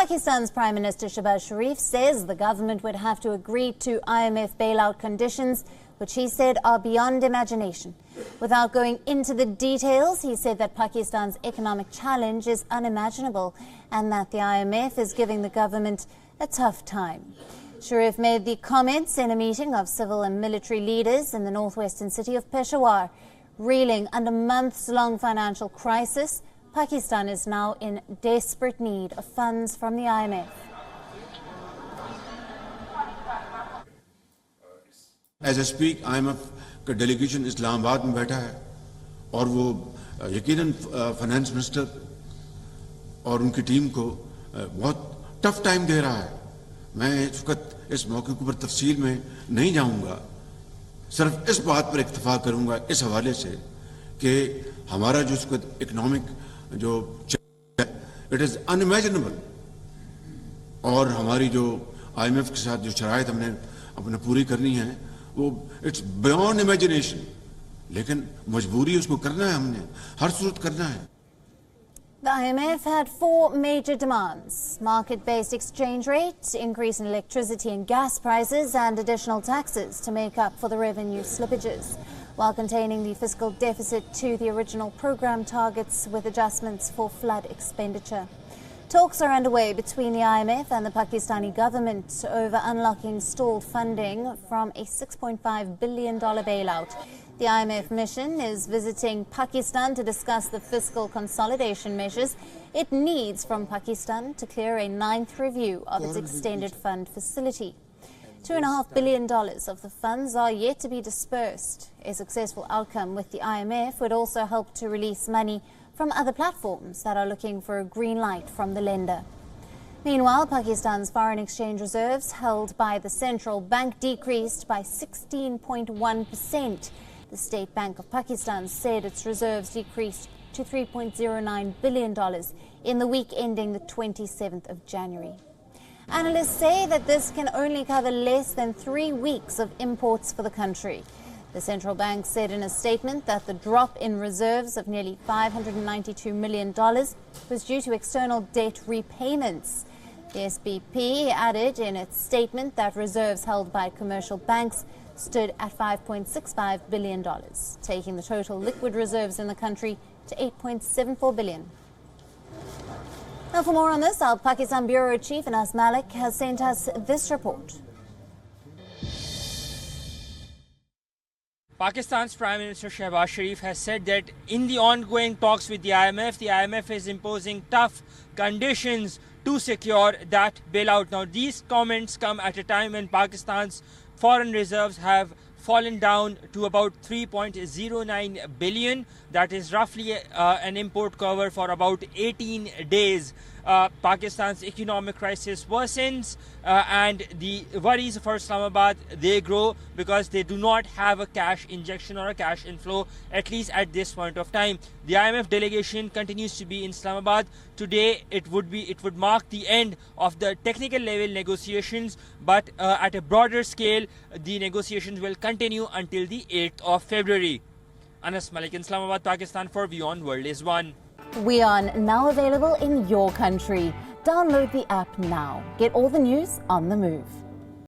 Pakistan's Prime Minister Shehbaz Sharif says the government would have to agree to IMF bailout conditions, which he said are beyond imagination. Without going into the details, he said that Pakistan's economic challenge is unimaginable and that the IMF is giving the government a tough time. Sharif made the comments in a meeting of civil and military leaders in the northwestern city of Peshawar. Reeling under months-long financial crisis, Pakistan is now in desperate need of funds from the IMF. As I speak, IMF का delegation Islamabad में बैठा है और वो यकीनन finance minister और उनकी team को बहुत टफ टाइम दे रहा है। मैं इस वक्त इस मौके के ऊपर तफसील में नहीं जाऊंगा, सिर्फ इस बात पर इत्तेफाक करूंगा इस हवाले से कि हमारा जो इसको इकोनॉमिक जो इट इज अनइमेजिनेबल और हमारी जो IMF के साथ जो शराइत हमने अपने पूरी करनी है वो इट्स बियॉन्ड इमेजिनेशन, लेकिन मजबूरी उसको करना है, हमने हर सूरत करना है। The IMF had four major demands: market-based exchange rate, increase in electricity and gas prices, and additional taxes to make up for the revenue slippages, while containing the fiscal deficit to the original program targets with adjustments for flood expenditure. Talks are underway between the IMF and the Pakistani government over unlocking stalled funding from a $6.5 billion bailout. The IMF mission is visiting Pakistan to discuss the fiscal consolidation measures it needs from Pakistan to clear a 9th review of its extended fund facility. $2.5 billion of the funds are yet to be dispersed. A successful outcome with the IMF would also help to release money from other platforms that are looking for a green light from the lender. Meanwhile, Pakistan's foreign exchange reserves held by the central bank decreased by 16.1%. The State Bank of Pakistan said its reserves decreased to $3.09 billion in the week ending the 27th of January. Analysts say that this can only cover less than 3 weeks of imports for the country. The central bank said in a statement that the drop in reserves of nearly $592 million was due to external debt repayments. The SBP added in its statement that reserves held by commercial banks stood at $5.65 billion, taking the total liquid reserves in the country to $8.74 billion. Now, for more on this, our Pakistan Bureau Chief Anas Malik has sent us this report. Pakistan's Prime Minister Shehbaz Sharif has said that in the ongoing talks with the IMF is imposing tough conditions to secure that bailout. Now, these comments come at a time when Pakistan's foreign reserves have fallen down to about 3.09 billion. That is roughly an import cover for about 18 days. Pakistan's economic crisis worsens and the worries for Islamabad, they grow because they do not have a cash injection or a cash inflow, at least at this point of time. The IMF delegation continues to be in Islamabad. Today it would mark the end of the technical level negotiations, but at a broader scale the negotiations will continue until the 8th of February. Anas Malik in Islamabad, Pakistan for WION World is One. WION now available in your country. Download the app now. Get all the news on the move.